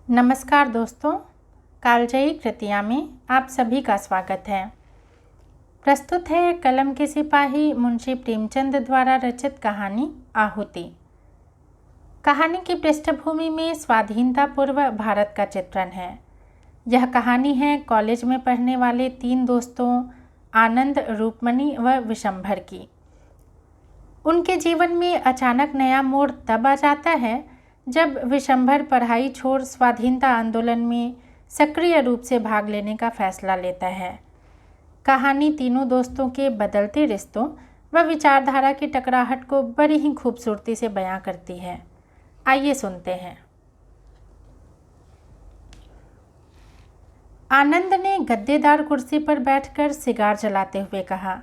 नमस्कार दोस्तों, कालजयी कृतिया में आप सभी का स्वागत है। प्रस्तुत है कलम के सिपाही मुंशी प्रेमचंद द्वारा रचित कहानी आहुति। कहानी की पृष्ठभूमि में स्वाधीनता पूर्व भारत का चित्रण है। यह कहानी है कॉलेज में पढ़ने वाले 3 दोस्तों आनंद, रूपमणि व विशंभर की। उनके जीवन में अचानक नया मोड़ तब आ जाता है जब विशंभर पढ़ाई छोड़ स्वाधीनता आंदोलन में सक्रिय रूप से भाग लेने का फैसला लेता है। कहानी तीनों दोस्तों के बदलते रिश्तों व विचारधारा की टकराहट को बड़ी ही खूबसूरती से बयां करती है। आइए सुनते हैं। आनंद ने गद्देदार कुर्सी पर बैठकर सिगार जलाते हुए कहा,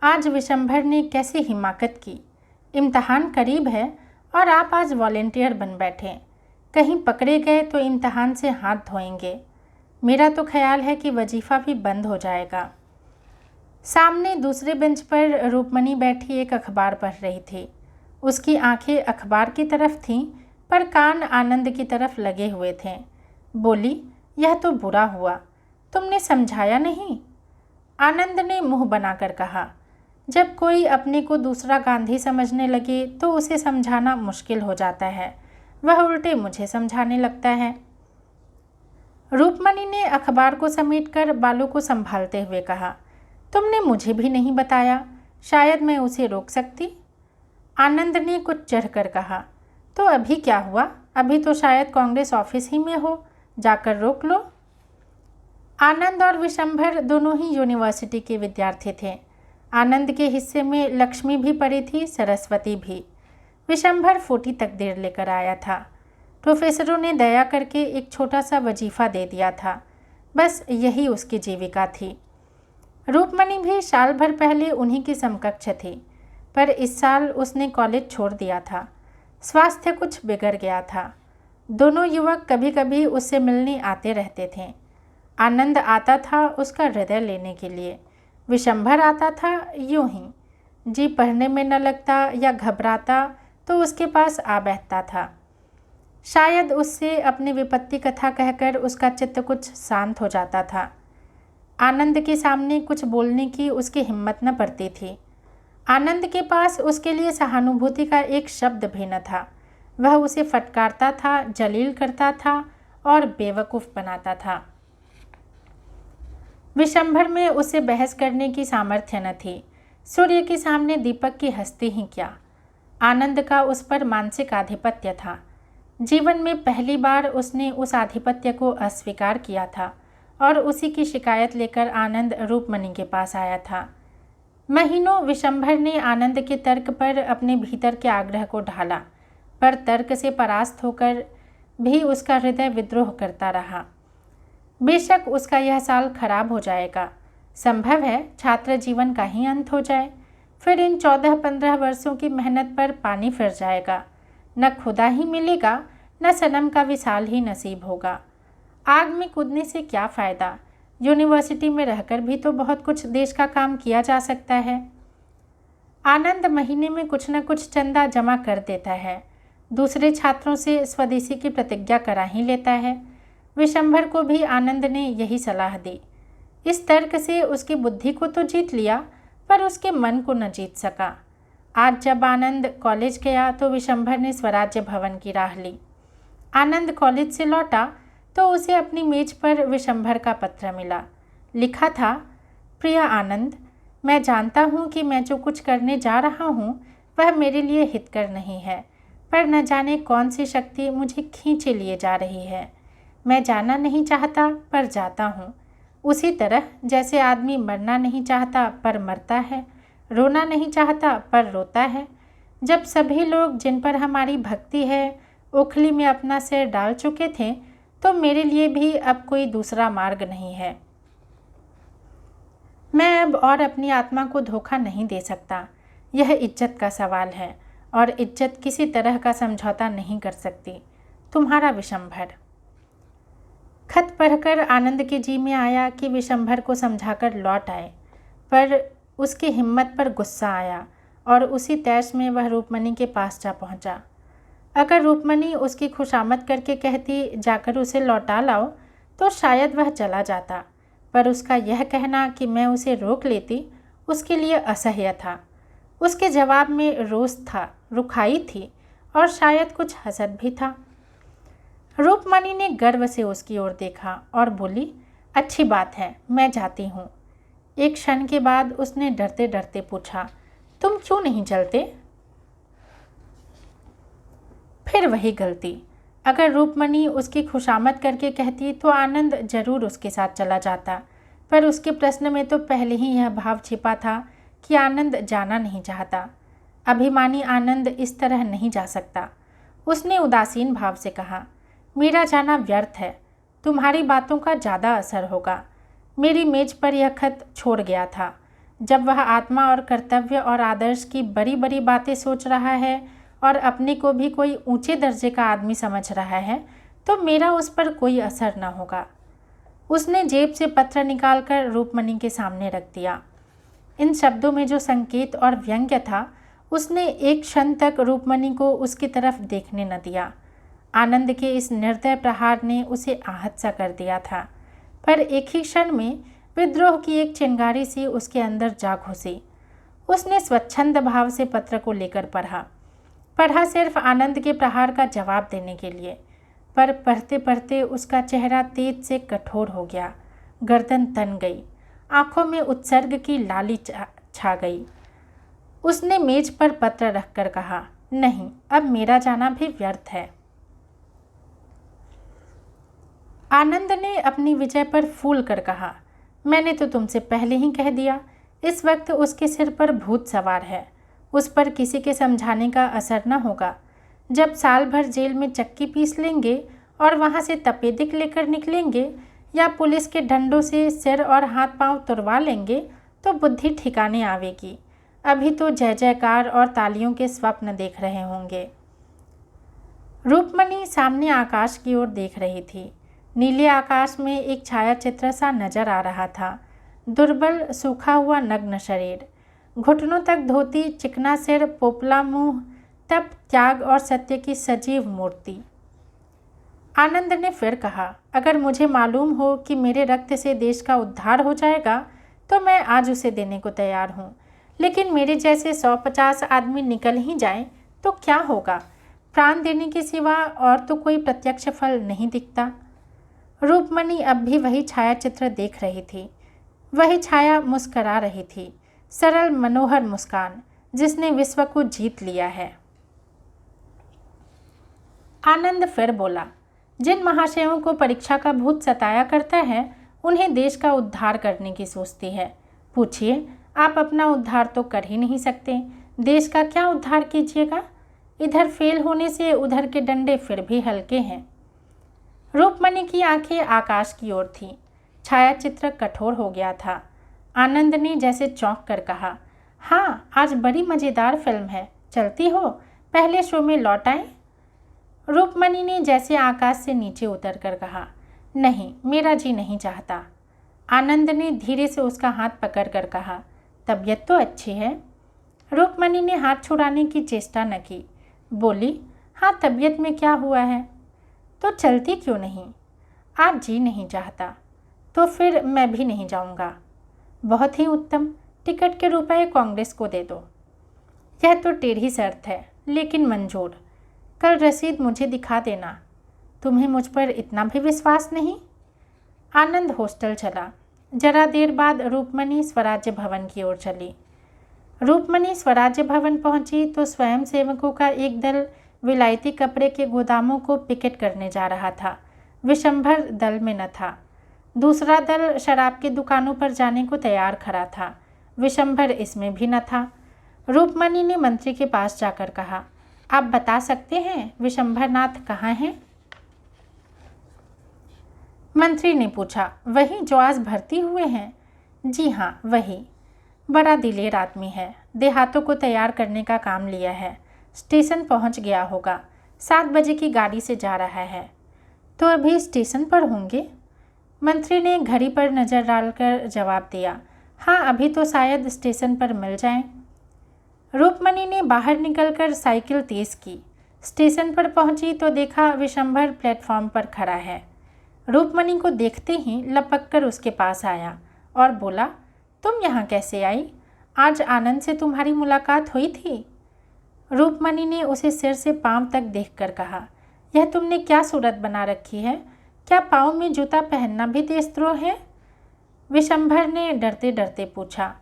आज विशंभर ने कैसी हिमाकत की। इम्तहान करीब है और आप आज वॉलेंटियर बन बैठे। कहीं पकड़े गए तो इम्तहान से हाथ धोएंगे। मेरा तो ख्याल है कि वजीफ़ा भी बंद हो जाएगा। सामने दूसरे बेंच पर रूपमणि बैठी एक अखबार पढ़ रही थी। उसकी आंखें अखबार की तरफ थीं, पर कान आनंद की तरफ लगे हुए थे। बोली, यह तो बुरा हुआ, तुमने समझाया नहीं। आनंद ने मुंह बनाकर कहा, जब कोई अपने को दूसरा गांधी समझने लगे तो उसे समझाना मुश्किल हो जाता है। वह उल्टे मुझे समझाने लगता है। रूपमणि ने अखबार को समेटकर बालों को संभालते हुए कहा, तुमने मुझे भी नहीं बताया, शायद मैं उसे रोक सकती। आनंद ने कुछ चढ़कर कहा, तो अभी क्या हुआ, अभी तो शायद कांग्रेस ऑफिस ही में हो, जाकर रोक लो। आनंद और विशंभर दोनों ही यूनिवर्सिटी के विद्यार्थी थे। आनंद के हिस्से में लक्ष्मी भी पड़ी थी, सरस्वती भी। विशंभर 40 तकदीर लेकर आया था। प्रोफेसरों ने दया करके एक छोटा सा वजीफ़ा दे दिया था, बस यही उसकी जीविका थी। रूपमणि भी साल भर पहले उन्हीं की समकक्ष थी, पर इस साल उसने कॉलेज छोड़ दिया था। स्वास्थ्य कुछ बिगड़ गया था। दोनों युवक कभी कभी उससे मिलने आते रहते थे। आनंद आता था उसका हृदय लेने के लिए, विशंभर आता था यूं ही। जी पढ़ने में न लगता या घबराता तो उसके पास आ बैठता था। शायद उससे अपनी विपत्ति कथा कहकर उसका चित्त कुछ शांत हो जाता था। आनंद के सामने कुछ बोलने की उसकी हिम्मत न पड़ती थी। आनंद के पास उसके लिए सहानुभूति का एक शब्द भी न था। वह उसे फटकारता था, जलील करता था और बेवकूफ़ बनाता था। विशंभर में उसे बहस करने की सामर्थ्य न थी। सूर्य के सामने दीपक की हस्ती ही क्या। आनंद का उस पर मानसिक आधिपत्य था। जीवन में पहली बार उसने उस आधिपत्य को अस्वीकार किया था और उसी की शिकायत लेकर आनंद रूपमणि के पास आया था। महीनों विशंभर ने आनंद के तर्क पर अपने भीतर के आग्रह को ढाला, पर तर्क से परास्त होकर भी उसका हृदय विद्रोह करता रहा। बेशक उसका यह साल खराब हो जाएगा, संभव है छात्र जीवन का ही अंत हो जाए, फिर इन 14-15 वर्षों की मेहनत पर पानी फिर जाएगा। न खुदा ही मिलेगा, न सनम का विशाल ही नसीब होगा। आग में कूदने से क्या फ़ायदा, यूनिवर्सिटी में रहकर भी तो बहुत कुछ देश का काम किया जा सकता है। आनंद महीने में कुछ न कुछ चंदा जमा कर देता है, दूसरे छात्रों से स्वदेशी की प्रतिज्ञा करा ही लेता है। विशंभर को भी आनंद ने यही सलाह दी। इस तर्क से उसकी बुद्धि को तो जीत लिया, पर उसके मन को न जीत सका। आज जब आनंद कॉलेज गया तो विशंभर ने स्वराज्य भवन की राह ली। आनंद कॉलेज से लौटा तो उसे अपनी मेज पर विशंभर का पत्र मिला। लिखा था, प्रिय आनंद, मैं जानता हूँ कि मैं जो कुछ करने जा रहा हूँ वह मेरे लिए हितकर नहीं है, पर न जाने कौन सी शक्ति मुझे खींचे लिए जा रही है। मैं जाना नहीं चाहता पर जाता हूँ, उसी तरह जैसे आदमी मरना नहीं चाहता पर मरता है, रोना नहीं चाहता पर रोता है। जब सभी लोग जिन पर हमारी भक्ति है ओखली में अपना सिर डाल चुके थे, तो मेरे लिए भी अब कोई दूसरा मार्ग नहीं है। मैं अब और अपनी आत्मा को धोखा नहीं दे सकता। यह इज्जत का सवाल है और इज्जत किसी तरह का समझौता नहीं कर सकती। तुम्हारा विशंभर। खत पढ़कर आनंद के जी में आया कि विशंभर को समझाकर लौट आए, पर उसकी हिम्मत पर गुस्सा आया और उसी तैश में वह रूपमणि के पास जा पहुंचा। अगर रूपमणी उसकी खुशामद करके कहती जाकर उसे लौटा लाओ तो शायद वह चला जाता, पर उसका यह कहना कि मैं उसे रोक लेती उसके लिए असह्य था। उसके जवाब में रोष था, रुखाई थी और शायद कुछ हसद भी था। रूपमणी ने गर्व से उसकी ओर देखा और बोली, अच्छी बात है, मैं जाती हूँ। एक क्षण के बाद उसने डरते डरते पूछा, तुम क्यों नहीं चलते? फिर वही गलती। अगर रूपमणी उसकी खुशामद करके कहती तो आनंद जरूर उसके साथ चला जाता, पर उसके प्रश्न में तो पहले ही यह भाव छिपा था कि आनंद जाना नहीं चाहता। अभिमानी आनंद इस तरह नहीं जा सकता। उसने उदासीन भाव से कहा, मेरा जाना व्यर्थ है, तुम्हारी बातों का ज़्यादा असर होगा। मेरी मेज पर यह खत छोड़ गया था। जब वह आत्मा और कर्तव्य और आदर्श की बड़ी बड़ी बातें सोच रहा है और अपने को भी कोई ऊंचे दर्जे का आदमी समझ रहा है तो मेरा उस पर कोई असर न होगा। उसने जेब से पत्र निकालकर रूपमणी के सामने रख दिया। इन शब्दों में जो संकेत और व्यंग्य था, उसने एक क्षण तक रूपमणी को उसकी तरफ देखने न दिया। आनंद के इस निर्दय प्रहार ने उसे आहत सा कर दिया था, पर एक ही क्षण में विद्रोह की एक चिंगारी सी उसके अंदर जा घुसी। उसने स्वच्छंद भाव से पत्र को लेकर पढ़ा सिर्फ आनंद के प्रहार का जवाब देने के लिए, पर पढ़ते पढ़ते उसका चेहरा तेज से कठोर हो गया, गर्दन तन गई, आंखों में उत्सर्ग की लाली छा गई। उसने मेज पर पत्र रखकर कहा, नहीं, अब मेरा जाना भी व्यर्थ है। आनंद ने अपनी विजय पर फूल कर कहा, मैंने तो तुमसे पहले ही कह दिया। इस वक्त उसके सिर पर भूत सवार है, उस पर किसी के समझाने का असर न होगा। जब साल भर जेल में चक्की पीस लेंगे और वहाँ से तपेदिक लेकर निकलेंगे या पुलिस के डंडों से सिर और हाथ पांव तुड़वा लेंगे तो बुद्धि ठिकाने आवेगी। अभी तो जय जयकार और तालियों के स्वप्न देख रहे होंगे। रूपमणी सामने आकाश की ओर देख रही थी। नीले आकाश में एक छायाचित्र सा नजर आ रहा था। दुर्बल सूखा हुआ नग्न शरीर, घुटनों तक धोती, चिकना सिर, पोपला मुंह, तप, त्याग और सत्य की सजीव मूर्ति। आनंद ने फिर कहा, अगर मुझे मालूम हो कि मेरे रक्त से देश का उद्धार हो जाएगा तो मैं आज उसे देने को तैयार हूँ, लेकिन मेरे जैसे 150 आदमी निकल ही जाएं तो क्या होगा? प्राण देने के सिवा और तो कोई प्रत्यक्ष फल नहीं दिखता। रूपमणी अब भी वही छायाचित्र देख रही थी। वही छाया मुस्करा रही थी, सरल मनोहर मुस्कान जिसने विश्व को जीत लिया है। आनंद फिर बोला, जिन महाशयों को परीक्षा का भूत सताया करता है उन्हें देश का उद्धार करने की सोचती है। पूछिए, आप अपना उद्धार तो कर ही नहीं सकते, देश का क्या उद्धार कीजिएगा? इधर फेल होने से उधर के डंडे फिर भी हल्के हैं। रूपमणी की आंखें आकाश की ओर थीं। छायाचित्र कठोर हो गया था। आनंद ने जैसे चौंक कर कहा, हाँ, आज बड़ी मज़ेदार फिल्म है, चलती हो? पहले शो में लौट आएं? रूपमणी ने जैसे आकाश से नीचे उतर कर कहा, नहीं, मेरा जी नहीं चाहता। आनंद ने धीरे से उसका हाथ पकड़ कर कहा, तबीयत तो अच्छी है। रूपमणी ने हाथ छुड़ाने की चेष्टा न की। बोली, हाँ, तबीयत में क्या हुआ है? तो चलती क्यों नहीं? आज जी नहीं चाहता। तो फिर मैं भी नहीं जाऊंगा। बहुत ही उत्तम, टिकट के रुपए कांग्रेस को दे दो। यह तो टेढ़ी शर्त है, लेकिन मंजूर। कल रसीद मुझे दिखा देना। तुम्हें मुझ पर इतना भी विश्वास नहीं? आनंद हॉस्टल चला। जरा देर बाद रूपमणी स्वराज्य भवन की ओर चली। रूपमणी स्वराज्य भवन पहुंची तो स्वयं सेवकों का एक दल विलायती कपड़े के गोदामों को पिकेट करने जा रहा था। विशंभर दल में न था। दूसरा दल शराब की दुकानों पर जाने को तैयार खड़ा था। विशंभर इसमें भी न था। रूपमणी ने मंत्री के पास जाकर कहा, आप बता सकते हैं विशंभरनाथ कहाँ हैं? मंत्री ने पूछा, वही जो आज भर्ती हुए हैं? जी हाँ, वही। बड़ा दिलेर आदमी है, देहातों को तैयार करने का काम लिया है। स्टेशन पहुंच गया होगा, 7 बजे की गाड़ी से जा रहा है। तो अभी स्टेशन पर होंगे? मंत्री ने घड़ी पर नज़र डालकर जवाब दिया, हाँ, अभी तो शायद स्टेशन पर मिल जाएं। रूपमणी ने बाहर निकलकर साइकिल तेज की। स्टेशन पर पहुंची तो देखा विशंभर प्लेटफॉर्म पर खड़ा है। रूपमणि को देखते ही लपक कर उसके पास आया और बोला, तुम यहाँ कैसे आई? आज आनंद से तुम्हारी मुलाकात हुई थी? रूपमणि ने उसे सिर से पांव तक देखकर कहा, यह तुमने क्या सूरत बना रखी है? क्या पाँव में जूता पहनना भी देशद्रोह है? विशंभर ने डरते डरते पूछा,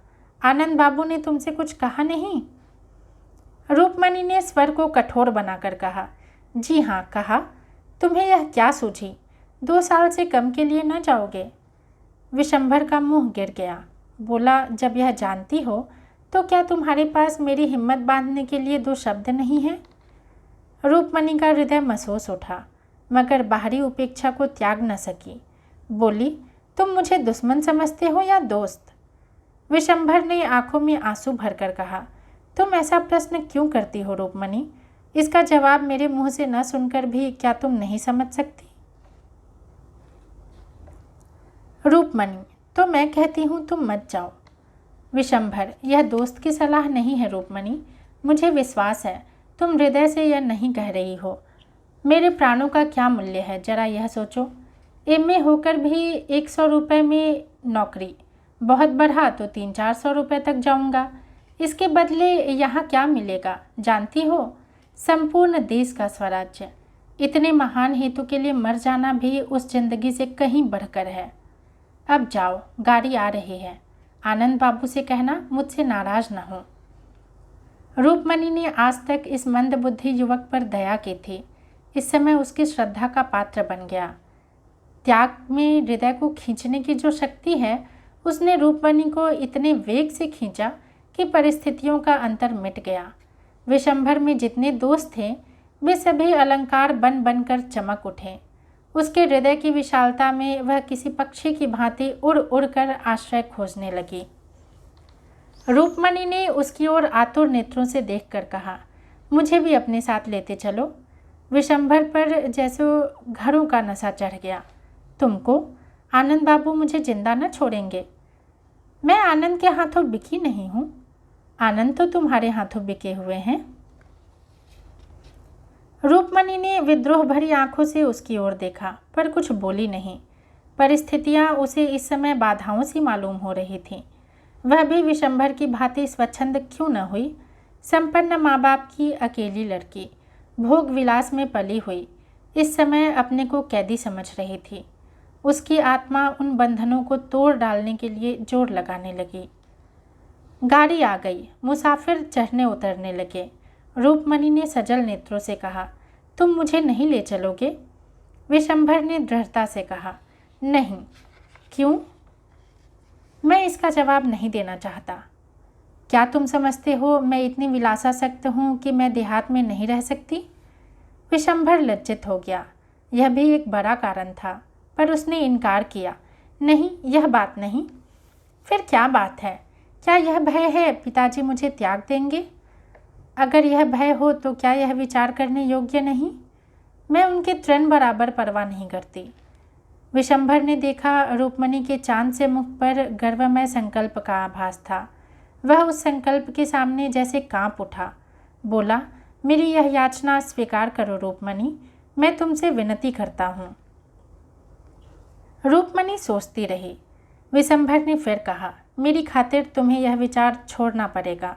आनंद बाबू ने तुमसे कुछ कहा नहीं? रूपमणि ने स्वर को कठोर बनाकर कहा, जी हाँ कहा। तुम्हें यह क्या सूझी? 2 साल से कम के लिए न जाओगे? विशंभर का मुंह गिर गया। बोला, जब यह जानती हो तो क्या तुम्हारे पास मेरी हिम्मत बांधने के लिए 2 शब्द नहीं हैं? रूपमणि का हृदय महसूस उठा, मगर बाहरी उपेक्षा को त्याग न सकी। बोली, तुम मुझे दुश्मन समझते हो या दोस्त? विशंभर ने आंखों में आंसू भरकर कहा, तुम ऐसा प्रश्न क्यों करती हो रूपमणि? इसका जवाब मेरे मुंह से न सुनकर भी क्या तुम नहीं समझ सकती? रूपमणि, तो मैं कहती हूँ तुम मत जाओ। विशंभर, यह दोस्त की सलाह नहीं है रूपमणि। मुझे विश्वास है तुम हृदय से यह नहीं कह रही हो। मेरे प्राणों का क्या मूल्य है, जरा यह सोचो। एमए होकर भी 100 रुपये में नौकरी, बहुत बढ़ा तो 300-400 रुपये तक जाऊंगा। इसके बदले यहाँ क्या मिलेगा जानती हो? संपूर्ण देश का स्वराज्य। इतने महान हेतु के लिए मर जाना भी उस जिंदगी से कहीं बढ़कर है। अब जाओ, गाड़ी आ रही है। आनंद बाबू से कहना मुझसे नाराज न हो। रूपमणि ने आज तक इस मंदबुद्धि युवक पर दया की थी, इस समय उसकी श्रद्धा का पात्र बन गया। त्याग में हृदय को खींचने की जो शक्ति है, उसने रूपमणि को इतने वेग से खींचा कि परिस्थितियों का अंतर मिट गया। विशंभर में जितने दोस्त थे वे सभी अलंकार बन बनकर चमक उठे। उसके हृदय की विशालता में वह किसी पक्षी की भांति उड़ उड़कर आश्रय खोजने लगी। रूपमणि ने उसकी ओर आतुर नेत्रों से देखकर कहा, मुझे भी अपने साथ लेते चलो। विशंभर पर जैसे घरों का नशा चढ़ गया। तुमको? आनंद बाबू मुझे जिंदा न छोड़ेंगे। मैं आनंद के हाथों बिकी नहीं हूँ। आनंद तो तुम्हारे हाथों बिके हुए हैं। रूपमणि ने विद्रोह भरी आंखों से उसकी ओर देखा, पर कुछ बोली नहीं। परिस्थितियां उसे इस समय बाधाओं सी मालूम हो रही थीं। वह भी विशंभर की भांति स्वच्छंद क्यों न हुई? संपन्न माँ बाप की अकेली लड़की, भोग विलास में पली हुई, इस समय अपने को कैदी समझ रही थी। उसकी आत्मा उन बंधनों को तोड़ डालने के लिए जोर लगाने लगी। गाड़ी आ गई, मुसाफिर चढ़ने उतरने लगे। रूपमणि ने सजल नेत्रों से कहा, तुम मुझे नहीं ले चलोगे? विशंभर ने दृढ़ता से कहा, नहीं। क्यों? मैं इसका जवाब नहीं देना चाहता। क्या तुम समझते हो मैं इतनी विलासासक्त हूँ कि मैं देहात में नहीं रह सकती? विशंभर लज्जित हो गया। यह भी एक बड़ा कारण था, पर उसने इनकार किया। नहीं, यह बात नहीं। फिर क्या बात है? क्या यह भय है पिताजी मुझे त्याग देंगे? अगर यह भय हो तो क्या यह विचार करने योग्य नहीं? मैं उनके तृण बराबर परवाह नहीं करती। विशंभर ने देखा रूपमणि के चांद से मुख पर गर्वमय संकल्प का आभास था। वह उस संकल्प के सामने जैसे कांप उठा। बोला, मेरी यह याचना स्वीकार करो रूपमणि, मैं तुमसे विनती करता हूँ। रूपमणि सोचती रही। विशंभर ने फिर कहा, मेरी खातिर तुम्हें यह विचार छोड़ना पड़ेगा।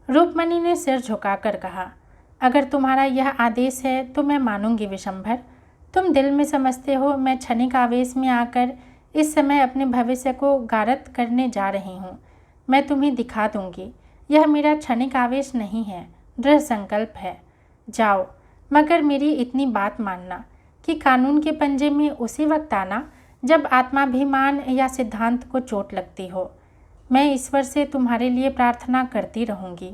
रूपमणि ने सिर झुकाकर कहा, अगर तुम्हारा यह आदेश है तो मैं मानूंगी विशंभर। तुम दिल में समझते हो मैं क्षणिक आवेश में आकर इस समय अपने भविष्य को गारत करने जा रही हूँ। मैं तुम्हें दिखा दूंगी, यह मेरा क्षणिक आवेश नहीं है, दृढ़ संकल्प है। जाओ, मगर मेरी इतनी बात मानना कि कानून के पंजे में उसी वक्त आना जब आत्माभिमान या सिद्धांत को चोट लगती हो। मैं ईश्वर से तुम्हारे लिए प्रार्थना करती रहूँगी।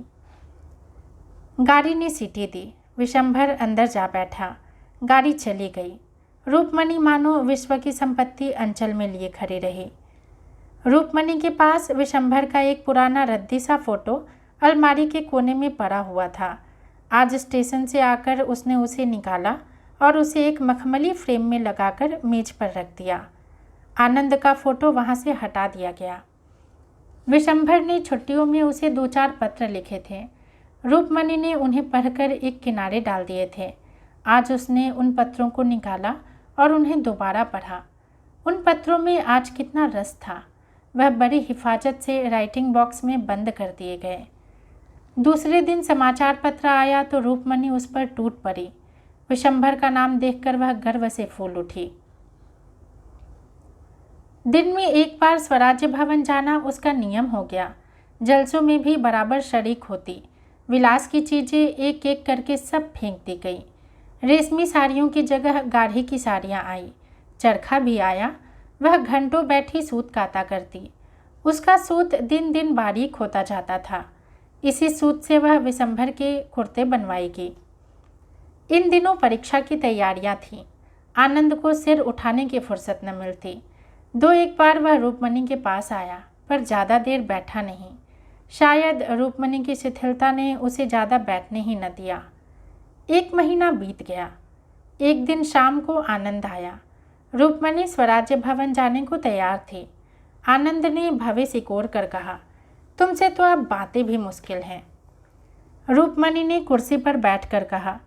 गाड़ी ने सीटी दी। विशंभर अंदर जा बैठा। गाड़ी चली गई। रूपमणि मानो विश्व की संपत्ति अंचल में लिए खड़ी रही। रूपमणि के पास विशंभर का एक पुराना रद्दी सा फोटो अलमारी के कोने में पड़ा हुआ था। आज स्टेशन से आकर उसने उसे निकाला और उसे एक मखमली फ्रेम में लगाकर मेज पर रख दिया। आनंद का फोटो वहाँ से हटा दिया गया। विशंभर ने छुट्टियों में उसे 2-4 पत्र लिखे थे। रूपमणि ने उन्हें पढ़कर एक किनारे डाल दिए थे। आज उसने उन पत्रों को निकाला और उन्हें दोबारा पढ़ा। उन पत्रों में आज कितना रस था। वह बड़ी हिफाजत से राइटिंग बॉक्स में बंद कर दिए गए। दूसरे दिन समाचार पत्र आया तो रूपमणि उस पर टूट पड़ी। विशंभर का नाम देखकर वह गर्व से फूल उठी। दिन में एक बार स्वराज्य भवन जाना उसका नियम हो गया। जलसों में भी बराबर शरीक होती। विलास की चीज़ें एक एक करके सब फेंक दी गई। रेशमी साड़ियों की जगह गाढ़ी की साड़ियाँ आई। चरखा भी आया। वह घंटों बैठी सूत काता करती। उसका सूत दिन दिन बारीक होता जाता था। इसी सूत से वह विशंभर के कुर्ते बनवाएगी। इन दिनों परीक्षा की तैयारियां थीं। आनंद को सिर उठाने की फुर्सत न मिलती। दो एक बार वह रूपमणि के पास आया, पर ज़्यादा देर बैठा नहीं। शायद रूपमणि की शिथिलता ने उसे ज़्यादा बैठने ही न दिया। 1 महीना बीत गया। एक दिन शाम को आनंद आया। रूपमणि स्वराज्य भवन जाने को तैयार थी। आनंद ने भवें सिकोड़ कर कहा, तुमसे तो अब बातें भी मुश्किल हैं। रूपमणि ने कुर्सी पर बैठकर कहा,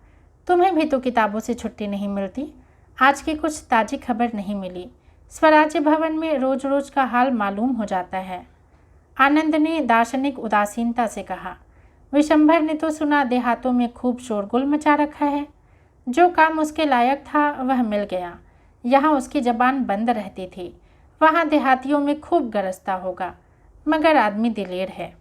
तुम्हें भी तो किताबों से छुट्टी नहीं मिलती। आज की कुछ ताज़ी खबर नहीं मिली। स्वराज्य भवन में रोज रोज का हाल मालूम हो जाता है। आनंद ने दार्शनिक उदासीनता से कहा, विशंभर ने तो सुना देहातों में खूब शोरगुल मचा रखा है। जो काम उसके लायक था वह मिल गया। यहाँ उसकी जबान बंद रहती थी। वहाँ देहातियों में खूब गरजता होगा, मगर आदमी दिलेर है।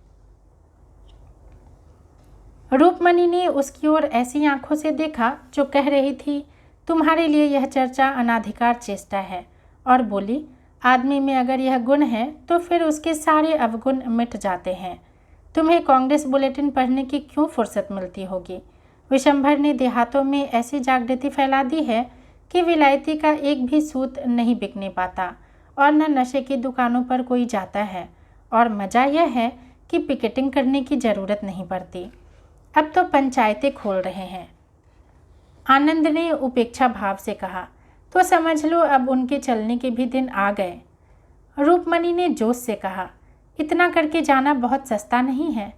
रूपमणि ने उसकी ओर ऐसी आंखों से देखा जो कह रही थी, तुम्हारे लिए यह चर्चा अनाधिकार चेष्टा है, और बोली, आदमी में अगर यह गुण है तो फिर उसके सारे अवगुण मिट जाते हैं। तुम्हें कांग्रेस बुलेटिन पढ़ने की क्यों फुर्सत मिलती होगी। विशंभर ने देहातों में ऐसी जागृति फैला दी है कि विलायती का एक भी सूत नहीं बिकने पाता और न नशे की दुकानों पर कोई जाता है। और मज़ा यह है कि पिकेटिंग करने की ज़रूरत नहीं पड़ती। अब तो पंचायतें खोल रहे हैं। आनंद ने उपेक्षा भाव से कहा, तो समझ लो अब उनके चलने के भी दिन आ गए। रूपमणि ने जोश से कहा, इतना करके जाना बहुत सस्ता नहीं है।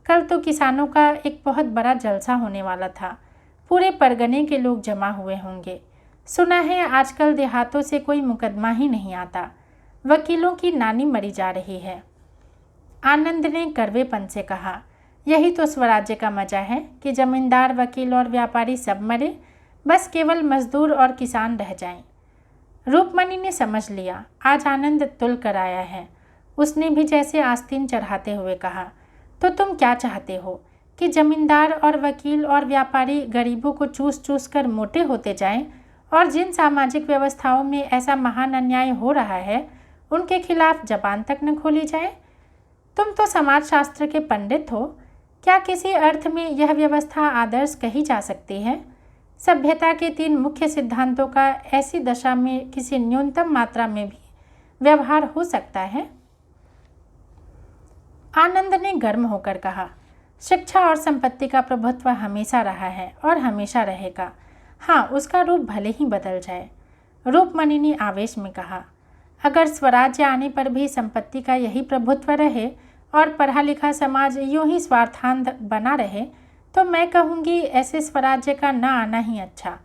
कल तो किसानों का एक बहुत बड़ा जलसा होने वाला था। पूरे परगने के लोग जमा हुए होंगे। सुना है आजकल देहातों से कोई मुकदमा ही नहीं आता। वकीलों की नानी मरी जा रही है। आनंद ने कड़वेपन से कहा, यही तो स्वराज्य का मजा है कि जमींदार, वकील और व्यापारी सब मरे, बस केवल मजदूर और किसान रह जाएं। रूपमणि ने समझ लिया आज आनंद तुल कर आया है। उसने भी जैसे आस्तीन चढ़ाते हुए कहा, तो तुम क्या चाहते हो कि जमींदार और वकील और व्यापारी गरीबों को चूस चूस कर मोटे होते जाएं, और जिन सामाजिक व्यवस्थाओं में ऐसा महान अन्याय हो रहा है उनके खिलाफ जबान तक न खोली जाए। तुम तो समाजशास्त्र के पंडित हो। क्या किसी अर्थ में यह व्यवस्था आदर्श कही जा सकती है? सभ्यता के 3 मुख्य सिद्धांतों का ऐसी दशा में किसी न्यूनतम मात्रा में भी व्यवहार हो सकता है? आनंद ने गर्म होकर कहा, शिक्षा और संपत्ति का प्रभुत्व हमेशा रहा है और हमेशा रहेगा। हाँ, उसका रूप भले ही बदल जाए। रूपमणि ने आवेश में कहा, अगर स्वराज्य आने पर भी संपत्ति का यही प्रभुत्व रहे और पढ़ा लिखा समाज यूं ही स्वार्थांध बना रहे, तो मैं कहूँगी ऐसे स्वराज्य का न आना ही अच्छा।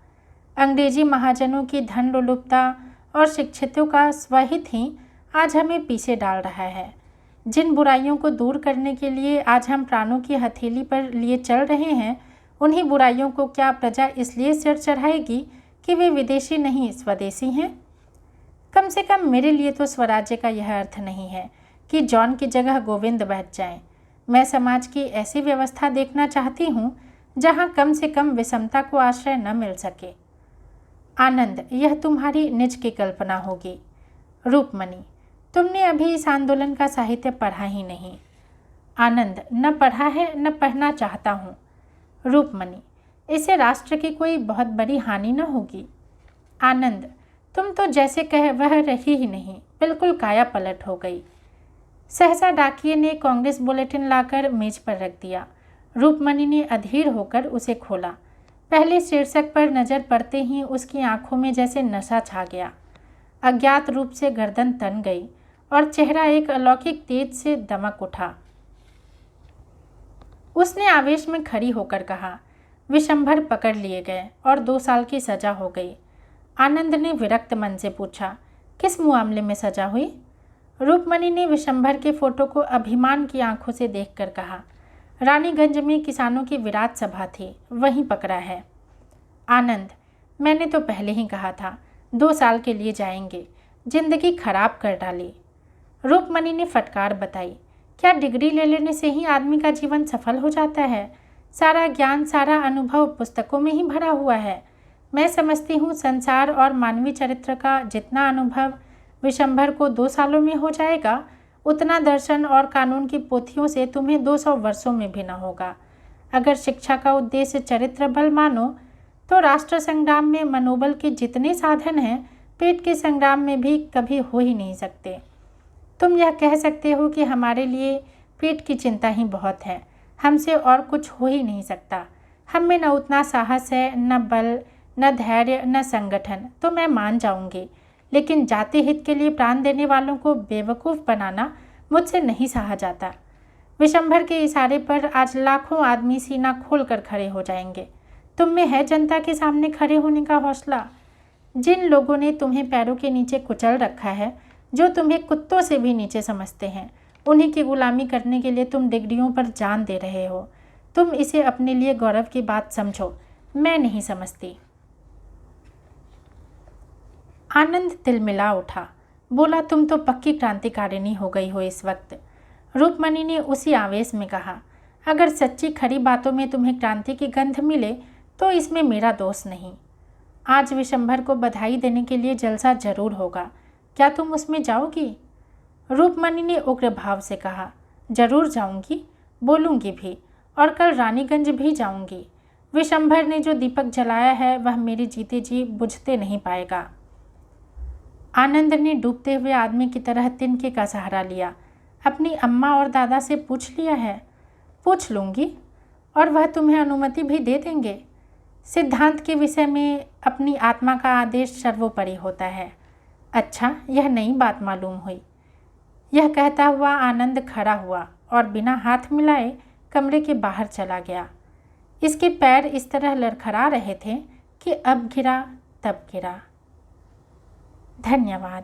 अंग्रेजी महाजनों की धन लोलुपता और शिक्षितों का स्वहित ही आज हमें पीछे डाल रहा है। जिन बुराइयों को दूर करने के लिए आज हम प्राणों की हथेली पर लिए चल रहे हैं, उन्हीं बुराइयों को क्या प्रजा इसलिए सिर चढ़ाएगी कि वे विदेशी नहीं स्वदेशी हैं? कम से कम मेरे लिए तो स्वराज्य का यह अर्थ नहीं है कि जॉन की जगह गोविंद बैठ जाएं। मैं समाज की ऐसी व्यवस्था देखना चाहती हूँ जहाँ कम से कम विषमता को आश्रय न मिल सके। आनंद, यह तुम्हारी निज की कल्पना होगी। रूपमणि, तुमने अभी इस आंदोलन का साहित्य पढ़ा ही नहीं। आनंद, न पढ़ा है न पढ़ना चाहता हूँ। रूपमणि, इससे राष्ट्र की कोई बहुत बड़ी हानि न होगी। आनंद, तुम तो जैसे कह वह रही ही नहीं, बिल्कुल काया पलट हो गई। सहसा डाकिये ने कांग्रेस बुलेटिन लाकर मेज पर रख दिया। रूपमणि ने अधीर होकर उसे खोला। पहले शीर्षक पर नज़र पड़ते ही उसकी आंखों में जैसे नशा छा गया। अज्ञात रूप से गर्दन तन गई और चेहरा एक अलौकिक तेज से दमक उठा। उसने आवेश में खड़ी होकर कहा। विशंभर पकड़ लिए गए और 2 साल की सजा हो गई। आनंद ने विरक्त मन से पूछा, किस मामले में सजा हुई? रूपमणि ने विशंभर के फोटो को अभिमान की आंखों से देखकर कहा, रानीगंज में किसानों की विराट सभा थी, वहीं पकड़ा है। आनंद, मैंने तो पहले ही कहा था 2 साल के लिए जाएंगे, जिंदगी खराब कर डाली। रूपमणि ने फटकार बताई, क्या डिग्री ले लेने से ही आदमी का जीवन सफल हो जाता है? सारा ज्ञान, सारा अनुभव पुस्तकों में ही भरा हुआ है। मैं समझती हूँ संसार और मानवीय चरित्र का जितना अनुभव विशंभर को 2 सालों में हो जाएगा, उतना दर्शन और कानून की पोथियों से तुम्हें 200 वर्षों में भी न होगा। अगर शिक्षा का उद्देश्य चरित्र बल मानो तो राष्ट्र संग्राम में मनोबल के जितने साधन हैं, पेट के संग्राम में भी कभी हो ही नहीं सकते। तुम यह कह सकते हो कि हमारे लिए पेट की चिंता ही बहुत है, हमसे और कुछ हो ही नहीं सकता। हम में न उतना साहस है, न बल, न धैर्य, न संगठन, तो मैं मान जाऊंगी, लेकिन जाति हित के लिए प्राण देने वालों को बेवकूफ़ बनाना मुझसे नहीं सहा जाता। विशंभर के इशारे पर आज लाखों आदमी सीना खोल कर खड़े हो जाएंगे। तुम में है जनता के सामने खड़े होने का हौसला? जिन लोगों ने तुम्हें पैरों के नीचे कुचल रखा है, जो तुम्हें कुत्तों से भी नीचे समझते हैं, उन्हीं की गुलामी करने के लिए तुम डिग्रियों पर जान दे रहे हो। तुम इसे अपने लिए गौरव की बात समझो, मैं नहीं समझती। आनंद तिलमिला उठा, बोला, तुम तो पक्की क्रांतिकारिणी हो गई हो इस वक्त। रूपमणि ने उसी आवेश में कहा, अगर सच्ची खरी बातों में तुम्हें क्रांति की गंध मिले तो इसमें मेरा दोष नहीं। आज विशंभर को बधाई देने के लिए जलसा जरूर होगा, क्या तुम उसमें जाओगी? रूपमणि ने उग्र भाव से कहा, जरूर जाऊंगी, बोलूंगी भी, और कल रानीगंज भी जाऊंगी। विशंभर ने जो दीपक जलाया है वह मेरे जीते जी बुझते नहीं पाएगा। आनंद ने डूबते हुए आदमी की तरह तिनके का सहारा लिया। अपनी अम्मा और दादा से पूछ लिया है? पूछ लूँगी, और वह तुम्हें अनुमति भी दे देंगे। सिद्धांत के विषय में अपनी आत्मा का आदेश सर्वोपरि होता है। अच्छा, यह नई बात मालूम हुई। यह कहता हुआ आनंद खड़ा हुआ और बिना हाथ मिलाए कमरे के बाहर चला गया। इसके पैर इस तरह लड़खड़ा रहे थे कि अब गिरा तब गिरा। धन्यवाद।